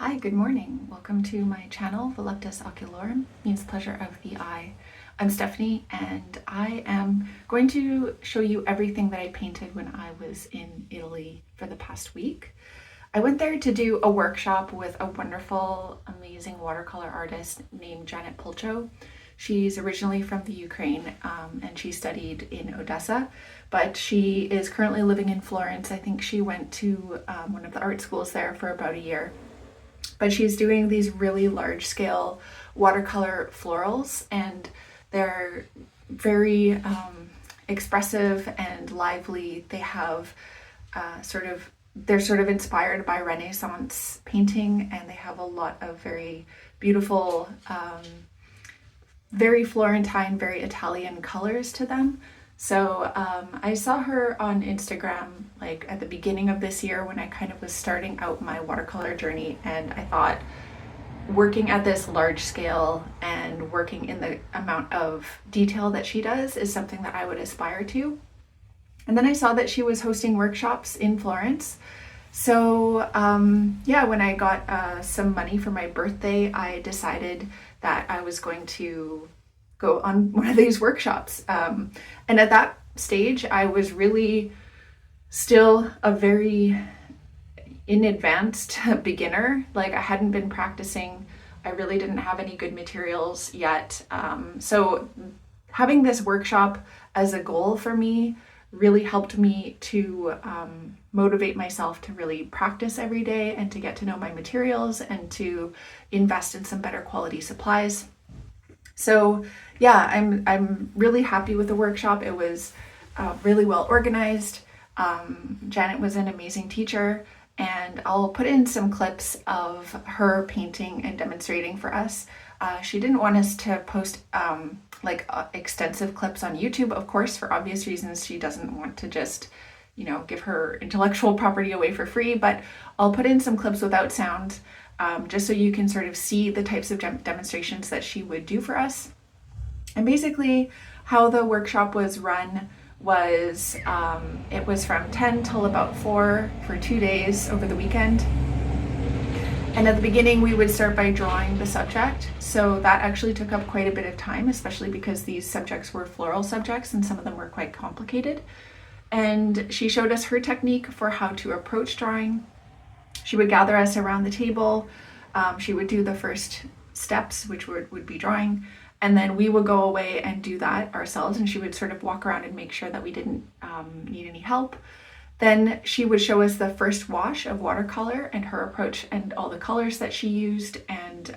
Hi, good morning. Welcome to my channel, Voluptas Oculorum, means pleasure of the eye. I'm Stephanie and I am going to show you everything that I painted when I was in Italy for the past week. I went there to do a workshop with a wonderful, amazing watercolor artist named Janet Pulcho. She's originally from the Ukraine and she studied in Odessa, but she is currently living in Florence. I think she went to one of the art schools there for about a year. But she's doing these really large scale watercolor florals, and they're very expressive and lively. They have they're sort of inspired by Renaissance painting, and they have a lot of very beautiful, very Florentine, very Italian colors to them. So I saw her on Instagram like at the beginning of this year when I kind of was starting out my watercolor journey, and I thought working at this large scale and working in the amount of detail that she does is something that I would aspire to. And then I saw that she was hosting workshops in Florence. So yeah, when I got some money for my birthday, I decided that I was going to go on one of these workshops. And at that stage, I was really still a very advanced beginner. Like I hadn't been practicing. I really didn't have any good materials yet. So having this workshop as a goal for me really helped me to motivate myself to really practice every day and to get to know my materials and to invest in some better quality supplies. So yeah, I'm really happy with the workshop. It was really well organized. Janet was an amazing teacher, and I'll put in some clips of her painting and demonstrating for us. She didn't want us to post extensive clips on YouTube, of course, for obvious reasons. She doesn't want to just, give her intellectual property away for free, but I'll put in some clips without sound, just so you can sort of see the types of demonstrations that she would do for us. And basically how the workshop was run was, it was from 10 till about 4 for 2 days over the weekend. And at the beginning we would start by drawing the subject. So that actually took up quite a bit of time, especially because these subjects were floral subjects and some of them were quite complicated. And she showed us her technique for how to approach drawing. She would gather us around the table. She would do the first steps, which would be drawing. And then we would go away and do that ourselves. And she would sort of walk around and make sure that we didn't need any help. Then she would show us the first wash of watercolor and her approach and all the colors that she used. And,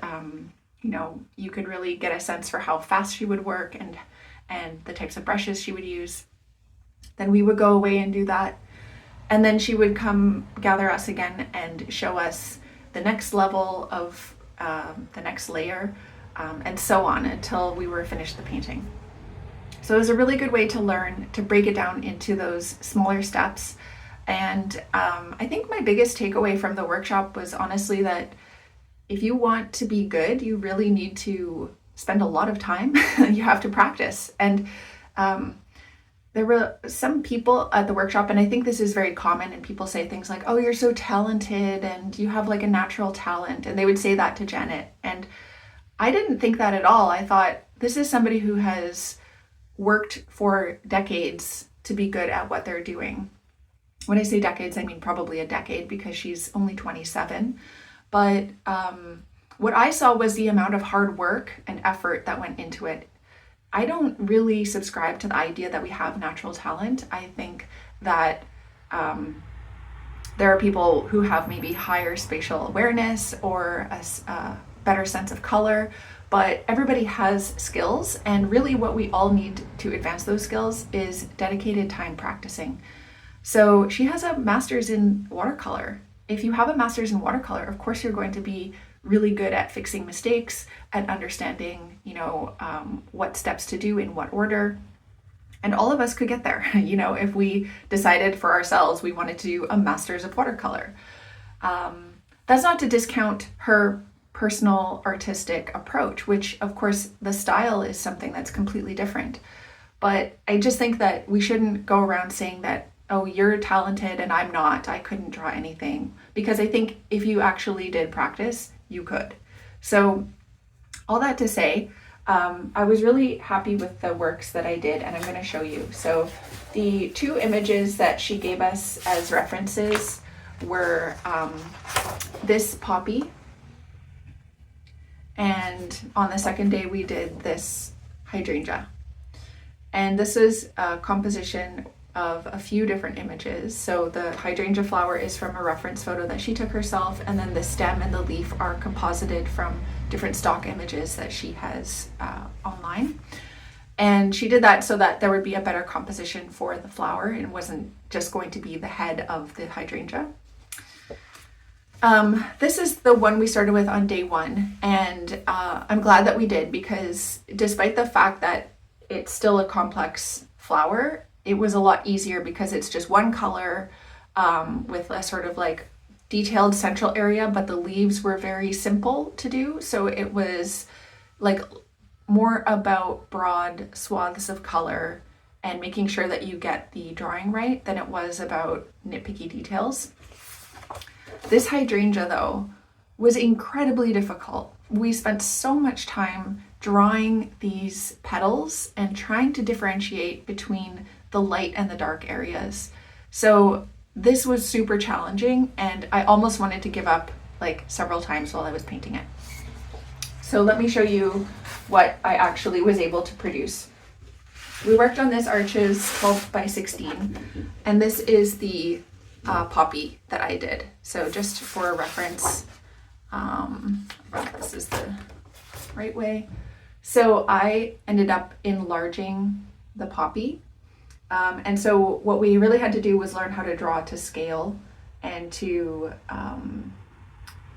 you could really get a sense for how fast she would work and the types of brushes she would use. Then we would go away and do that. And then she would come gather us again and show us the next level of the next layer, and so on until we were finished the painting. So it was a really good way to learn to break it down into those smaller steps. And I think my biggest takeaway from the workshop was honestly that if you want to be good, you really need to spend a lot of time. You have to practice. And there were some people at the workshop, and I think this is very common, and people say things like, oh, you're so talented and you have like a natural talent. And they would say that to Janet. And I didn't think that at all. I thought this is somebody who has worked for decades to be good at what they're doing. When I say decades, I mean probably a decade because she's only 27. But what I saw was the amount of hard work and effort that went into it. I don't really subscribe to the idea that we have natural talent. I think that there are people who have maybe higher spatial awareness or a better sense of color, but everybody has skills, and really what we all need to advance those skills is dedicated time practicing. So she has a master's in watercolor. If you have a master's in watercolor, of course you're going to be really good at fixing mistakes, at understanding, what steps to do in what order. And all of us could get there, if we decided for ourselves we wanted to do a master's of watercolor. That's not to discount her personal artistic approach, which of course the style is something that's completely different. But I just think that we shouldn't go around saying that oh, you're talented and I'm not, I couldn't draw anything. Because I think if you actually did practice, you could. So all that to say, I was really happy with the works that I did, and I'm going to show you. So the two images that she gave us as references were this poppy, and on the second day we did this hydrangea. And this is a composition of a few different images. So the hydrangea flower is from a reference photo that she took herself, and then the stem and the leaf are composited from different stock images that she has online. And she did that so that there would be a better composition for the flower and wasn't just going to be the head of the hydrangea. This is the one we started with on day one, and I'm glad that we did, because despite the fact that it's still a complex flower, it was a lot easier because it's just one color with a sort of like detailed central area, but the leaves were very simple to do. So it was like more about broad swaths of color and making sure that you get the drawing right than it was about nitpicky details. This hydrangea, though, was incredibly difficult. We spent so much time drawing these petals and trying to differentiate between the light and the dark areas. So this was super challenging, and I almost wanted to give up like several times while I was painting it. So let me show you what I actually was able to produce. We worked on this arches 12 by 16, and this is the poppy that I did. So just for a reference, this is the right way. So I ended up enlarging the poppy. And so what we really had to do was learn how to draw to scale and to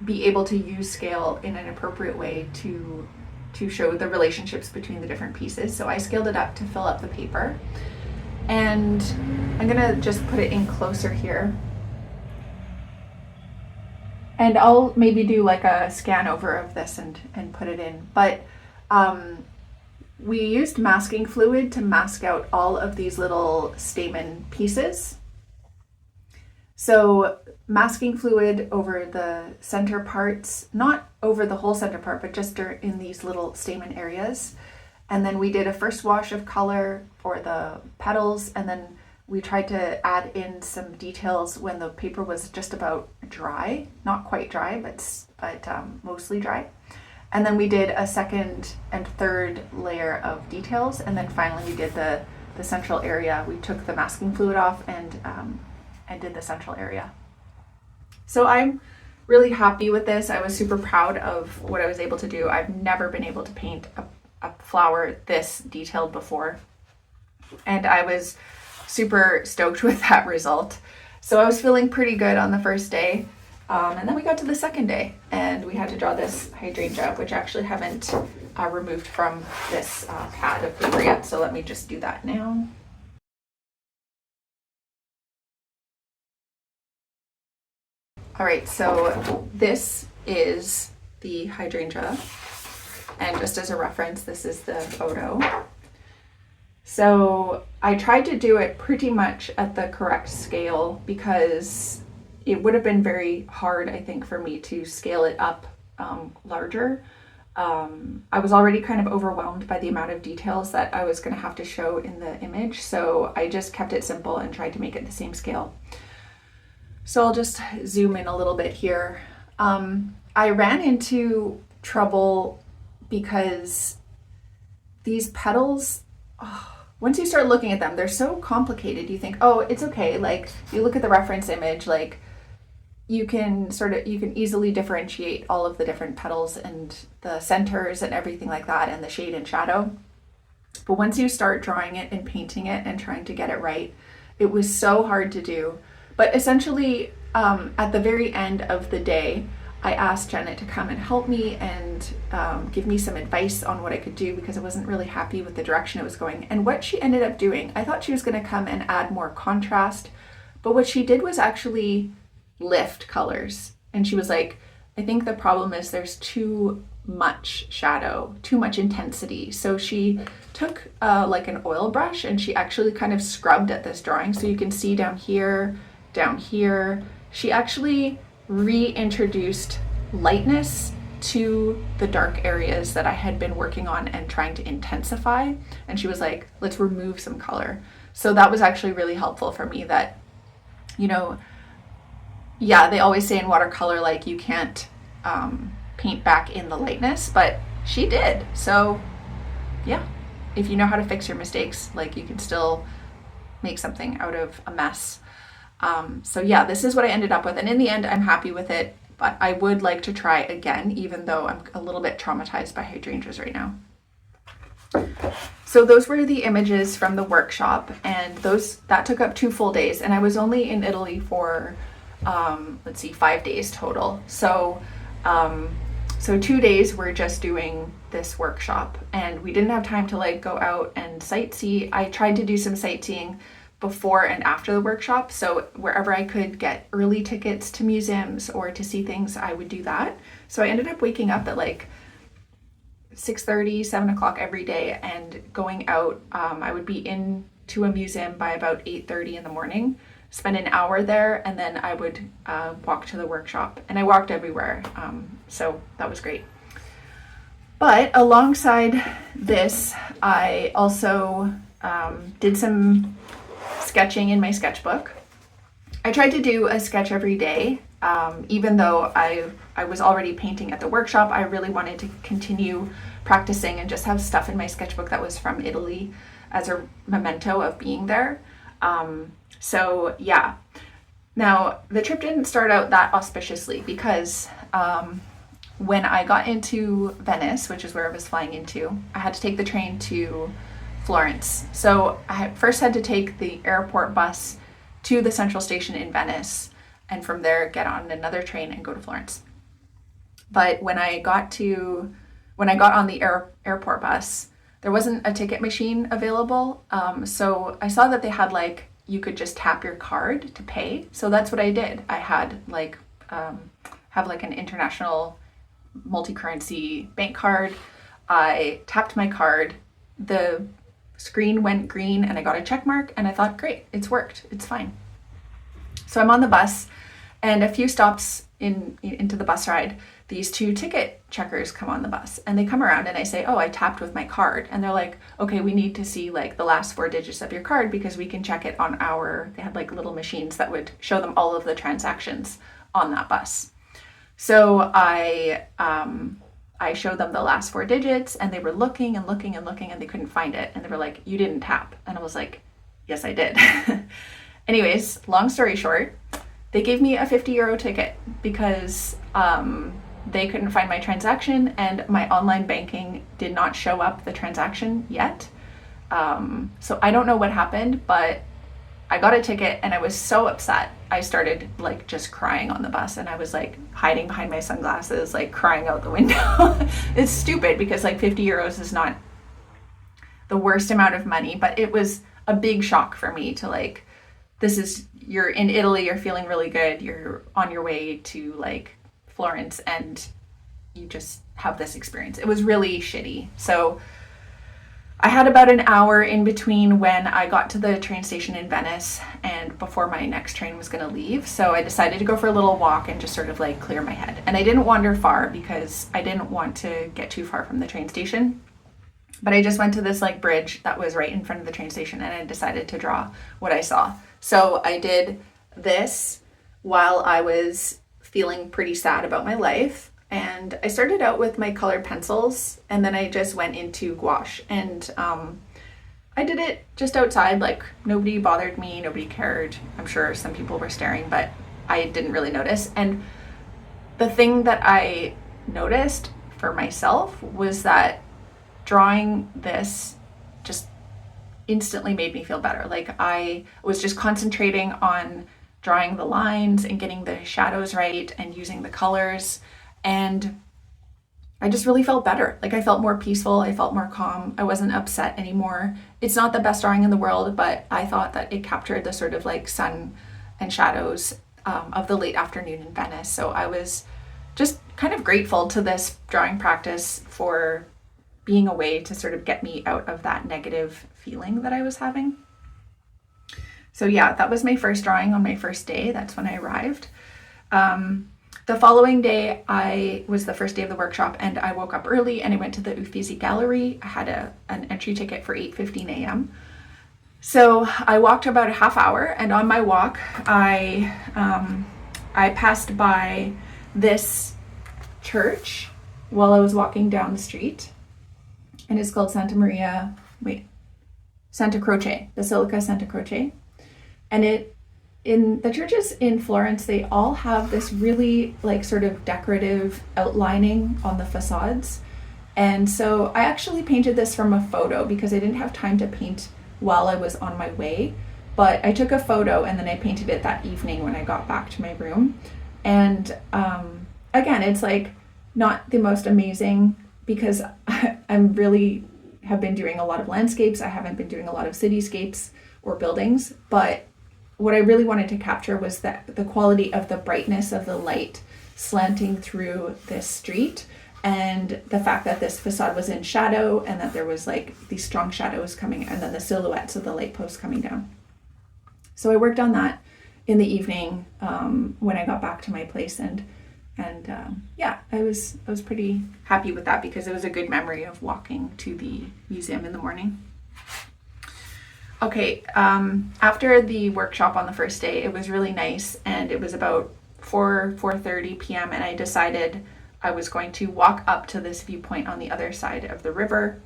be able to use scale in an appropriate way to show the relationships between the different pieces. So I scaled it up to fill up the paper. And I'm gonna just put it in closer here. And I'll maybe do like a scan over of this and put it in. But we used masking fluid to mask out all of these little stamen pieces. So masking fluid over the center parts, not over the whole center part, but just in these little stamen areas. And then we did a first wash of color for the petals, and then we tried to add in some details when the paper was just about dry, not quite dry, but mostly dry. And then we did a second and third layer of details, and then finally we did the central area. We took the masking fluid off and did the central area. So I'm really happy with this. I was super proud of what I was able to do. I've never been able to paint a flower this detailed before, and I was super stoked with that result. So I was feeling pretty good on the first day. And then we got to the second day and we had to draw this hydrangea, which I actually haven't removed from this pad of paper yet. So let me just do that now. All right, so this is the hydrangea. And just as a reference, this is the photo. So I tried to do it pretty much at the correct scale because it would have been very hard, I think, for me to scale it up larger. I was already kind of overwhelmed by the amount of details that I was going to have to show in the image, so I just kept it simple and tried to make it the same scale. So I'll just zoom in a little bit here. I ran into trouble because these petals, once you start looking at them, they're so complicated. You think, oh, it's okay. Like, you look at the reference image, like, you can easily differentiate all of the different petals and the centers and everything like that, and the shade and shadow. But once you start drawing it and painting it and trying to get it right, it was so hard to do. But essentially, at the very end of the day, I asked Janet to come and help me and give me some advice on what I could do, because I wasn't really happy with the direction it was going. And what she ended up doing, I thought she was going to come and add more contrast, but what she did was actually lift colors. And she was like, I think the problem is there's too much shadow, too much intensity. So she took like an oil brush and she actually kind of scrubbed at this drawing. So you can see down here, she actually reintroduced lightness to the dark areas that I had been working on and trying to intensify. And she was like, let's remove some color. So that was actually really helpful for me that, you know, yeah, they always say in watercolor, like you can't paint back in the lightness, but she did. So yeah, if you know how to fix your mistakes, like you can still make something out of a mess. So yeah, this is what I ended up with. And in the end, I'm happy with it, but I would like to try again, even though I'm a little bit traumatized by hydrangeas right now. So those were the images from the workshop, and that took up 2 full days, and I was only in Italy for 5 days total. So 2 days we're just doing this workshop, and we didn't have time to like go out and sightsee. I tried to do some sightseeing before and after the workshop, so wherever I could get early tickets to museums or to see things, I would do that. So I ended up waking up at like 6:30, 7 o'clock every day and going out. I would be into a museum by about 8:30 in the morning, spend an hour there, and then I would walk to the workshop. And I walked everywhere, so that was great. But alongside this, I also did some sketching in my sketchbook. I tried to do a sketch every day. Even though I was already painting at the workshop, I really wanted to continue practicing and just have stuff in my sketchbook that was from Italy as a memento of being there. So yeah. Now, the trip didn't start out that auspiciously because when I got into Venice, which is where I was flying into, I had to take the train to Florence. So I first had to take the airport bus to the central station in Venice, and from there get on another train and go to Florence. But when I got on the airport bus, there wasn't a ticket machine available. So I saw that they had like, you could just tap your card to pay. So that's what I did. I had like, have like an international multi-currency bank card. I tapped my card, the screen went green and I got a check mark, and I thought, great, it's worked, it's fine. So I'm on the bus, and a few stops into the bus ride, these 2 ticket checkers come on the bus, and they come around and I say, oh, I tapped with my card. And they're like, okay, we need to see like the last 4 digits of your card because we can check it on they had like little machines that would show them all of the transactions on that bus. So I showed them the last 4 digits, and they were looking and looking and looking, and they couldn't find it. And they were like, you didn't tap. And I was like, yes, I did. Anyways, long story short, they gave me a €50 ticket because they couldn't find my transaction, and my online banking did not show up the transaction yet. So I don't know what happened, but I got a ticket and I was so upset. I started like just crying on the bus, and I was like hiding behind my sunglasses, like crying out the window. It's stupid because like €50 is not the worst amount of money, but it was a big shock for me to like, you're in Italy, you're feeling really good, you're on your way to like Florence, and you just have this experience. It was really shitty. So I had about an hour in between when I got to the train station in Venice and before my next train was going to leave. So I decided to go for a little walk and just sort of like clear my head. And I didn't wander far because I didn't want to get too far from the train station. But I just went to this like bridge that was right in front of the train station, and I decided to draw what I saw. So I did this while I was feeling pretty sad about my life. And I started out with my colored pencils, and then I just went into gouache, and I did it just outside. Like nobody bothered me, nobody cared. I'm sure some people were staring, but I didn't really notice. And the thing that I noticed for myself was that drawing this just instantly made me feel better. Like I was just concentrating on drawing the lines and getting the shadows right and using the colors. And I just really felt better. Like I felt more peaceful. I felt more calm. I wasn't upset anymore. It's not the best drawing in the world, but I thought that it captured the sort of like sun and shadows of the late afternoon in Venice. So I was just kind of grateful to this drawing practice for being a way to sort of get me out of that negative feeling that I was having. So yeah, that was my first drawing on my first day. That's when I arrived. The following day, was the first day of the workshop, and I woke up early and I went to the Uffizi Gallery. I had an entry ticket for 8:15 a.m. So I walked about a half hour, and on my walk, I passed by this church while I was walking down the street, and it's called Santa Croce, Basilica Santa Croce. And in the churches in Florence, they all have this really like sort of decorative outlining on the facades. And so I actually painted this from a photo because I didn't have time to paint while I was on my way, but I took a photo and then I painted it that evening when I got back to my room. And again, it's like not the most amazing because I'm really have been doing a lot of landscapes. I haven't been doing a lot of cityscapes or buildings, but what I really wanted to capture was the quality of the brightness of the light slanting through this street, and the fact that this facade was in shadow and that there was like these strong shadows coming, and then the silhouettes of the light posts coming down. So I worked on that in the evening when I got back to my place, and yeah, I was pretty happy with that because it was a good memory of walking to the museum in the morning. Okay, after the workshop on the first day, it was really nice, and it was about 4:30 p.m. and I decided I was going to walk up to this viewpoint on the other side of the river.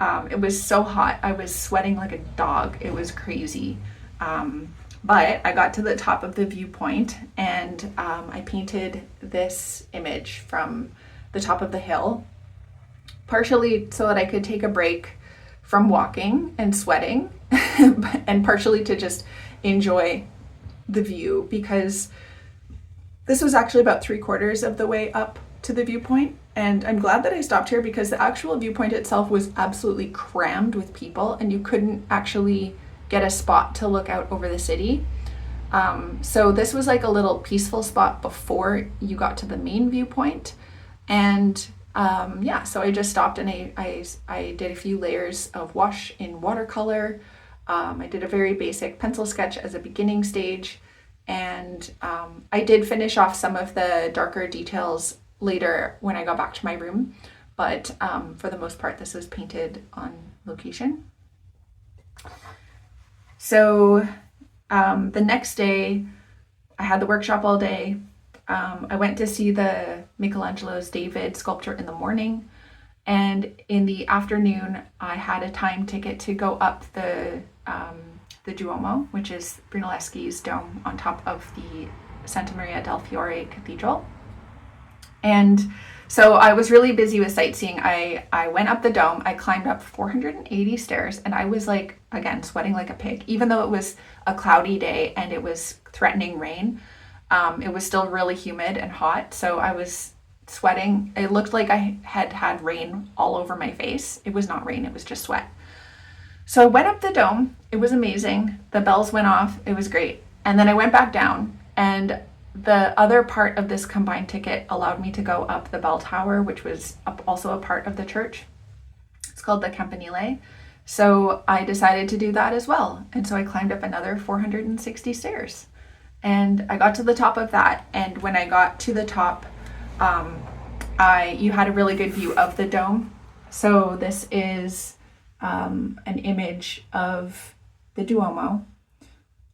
It was so hot. I was sweating like a dog. It was crazy. But I got to the top of the viewpoint, and I painted this image from the top of the hill, partially so that I could take a break from walking and sweating, and partially to just enjoy the view, because this was actually about 3/4 of the way up to the viewpoint. And I'm glad that I stopped here because the actual viewpoint itself was absolutely crammed with people, and you couldn't actually get a spot to look out over the city. So this was like a little peaceful spot before you got to the main viewpoint. And yeah, so I just stopped and I did a few layers of wash in watercolor. I did a very basic pencil sketch as a beginning stage, and I did finish off some of the darker details later when I got back to my room, but for the most part this was painted on location. So the next day I had the workshop all day. I went to see the Michelangelo's David sculpture in the morning, and in the afternoon I had a time ticket to go up the Duomo, which is Brunelleschi's dome on top of the Santa Maria del Fiore Cathedral. And so I was really busy with sightseeing. I went up the dome, I climbed up 480 stairs, and I was like, again, sweating like a pig. Even though it was a cloudy day and it was threatening rain, it was still really humid and hot. So I was sweating. It looked like I had rain all over my face. It was not rain, it was just sweat. So I went up the dome. It was amazing. The bells went off. It was great. And then I went back down, and the other part of this combined ticket allowed me to go up the bell tower, which was also a part of the church. It's called the Campanile. So I decided to do that as well. And so I climbed up another 460 stairs. And I got to the top of that. And when I got to the top, you had a really good view of the dome. So this is an image of the Duomo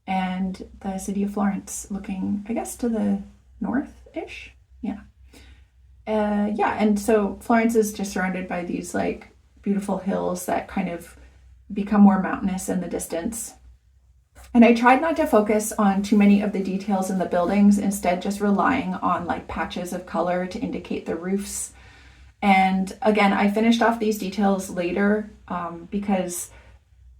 and the city of Florence looking, I guess, to the north-ish. Yeah. Yeah, and so Florence is just surrounded by these like beautiful hills that kind of become more mountainous in the distance. And I tried not to focus on too many of the details in the buildings, instead just relying on like patches of color to indicate the roofs. And again, I finished off these details later because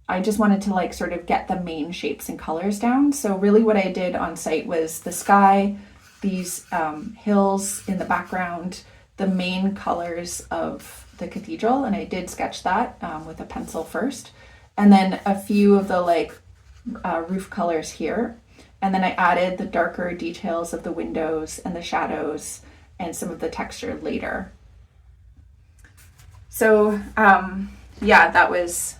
I just wanted to like sort of get the main shapes and colors down. So really what I did on site was the sky, these hills in the background, the main colors of the cathedral, and I did sketch that with a pencil first, and then a few of the like roof colors here, and then I added the darker details of the windows and the shadows and some of the texture later. So yeah, that was,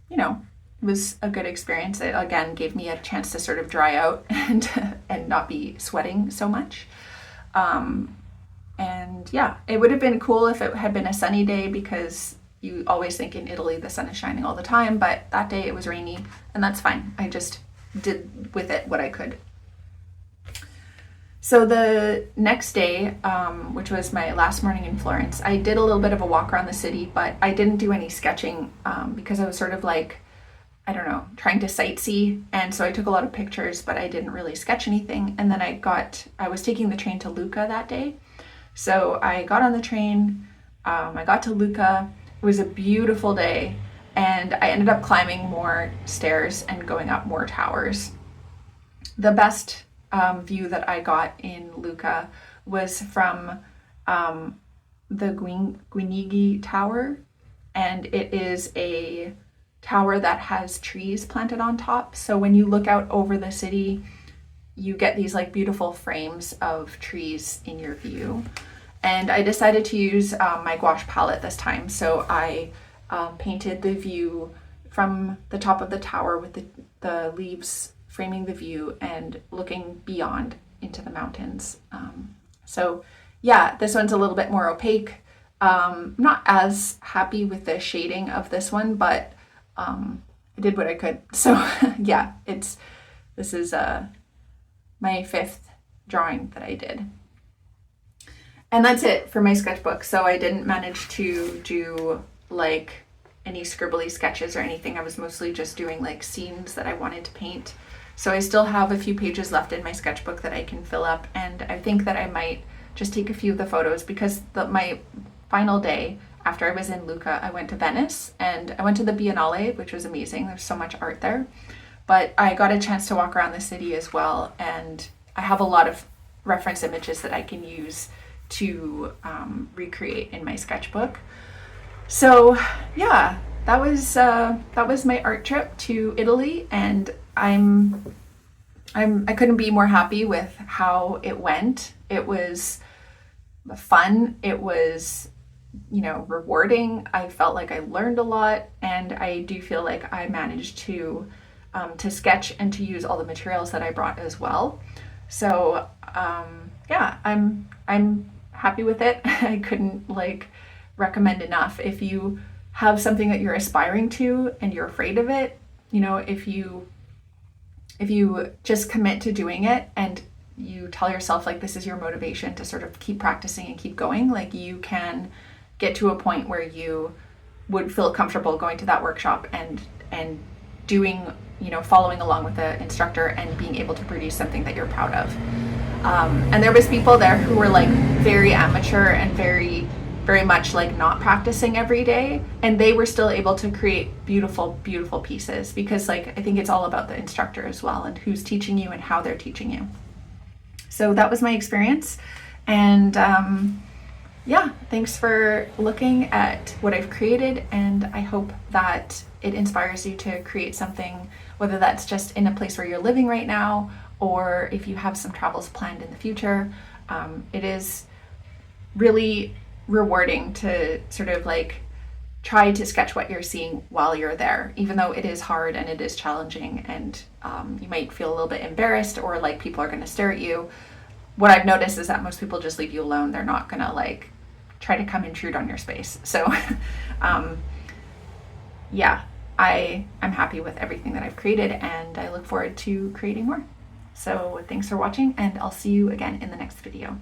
you know, was a good experience. It again gave me a chance to sort of dry out and not be sweating so much. And yeah, it would have been cool if it had been a sunny day, because you always think in Italy the sun is shining all the time, but that day it was rainy, and that's fine. I just did with it what I could. So the next day, which was my last morning in Florence, I did a little bit of a walk around the city, but I didn't do any sketching because I was sort of like, I don't know, trying to sightsee. And so I took a lot of pictures, but I didn't really sketch anything. And then I was taking the train to Lucca that day. So I got on the train, I got to Lucca. It was a beautiful day, and I ended up climbing more stairs and going up more towers. The best view that I got in Lucca was from the Guinigi Tower, and it is a tower that has trees planted on top. So when you look out over the city, you get these like beautiful frames of trees in your view. And I decided to use my gouache palette this time. So I painted the view from the top of the tower with the leaves framing the view and looking beyond into the mountains. So yeah, this one's a little bit more opaque. Not as happy with the shading of this one, but I did what I could. So yeah, this is my 5th drawing that I did. And that's it for my sketchbook. So I didn't manage to do like any scribbly sketches or anything. I was mostly just doing like scenes that I wanted to paint. So I still have a few pages left in my sketchbook that I can fill up. And I think that I might just take a few of the photos, because my final day after I was in Lucca, I went to Venice and I went to the Biennale, which was amazing. There's so much art there. But I got a chance to walk around the city as well. And I have a lot of reference images that I can use to recreate in my sketchbook. So yeah, that was my art trip to Italy, and I couldn't be more happy with how it went. It was fun. It was, rewarding. I felt like I learned a lot, and I do feel like I managed to sketch and to use all the materials that I brought as well. So yeah, I'm happy with it. I couldn't recommend enough. If you have something that you're aspiring to and you're afraid of it, if you just commit to doing it and you tell yourself this is your motivation to sort of keep practicing and keep going, you can get to a point where you would feel comfortable going to that workshop and doing, following along with the instructor and being able to produce something that you're proud of. And there was people there who were very amateur and very, very much not practicing every day, and they were still able to create beautiful, beautiful pieces, because I think it's all about the instructor as well, and who's teaching you and how they're teaching you. So that was my experience, and yeah, thanks for looking at what I've created, and I hope that it inspires you to create something, whether that's just in a place where you're living right now, or if you have some travels planned in the future. It is really rewarding to sort of try to sketch what you're seeing while you're there, even though it is hard and it is challenging, and you might feel a little bit embarrassed, or people are going to stare at you. What I've noticed is that most people just leave you alone. They're not going to try to come intrude on your space. So yeah, I'm happy with everything that I've created, and I look forward to creating more. So thanks for watching, and I'll see you again in the next video.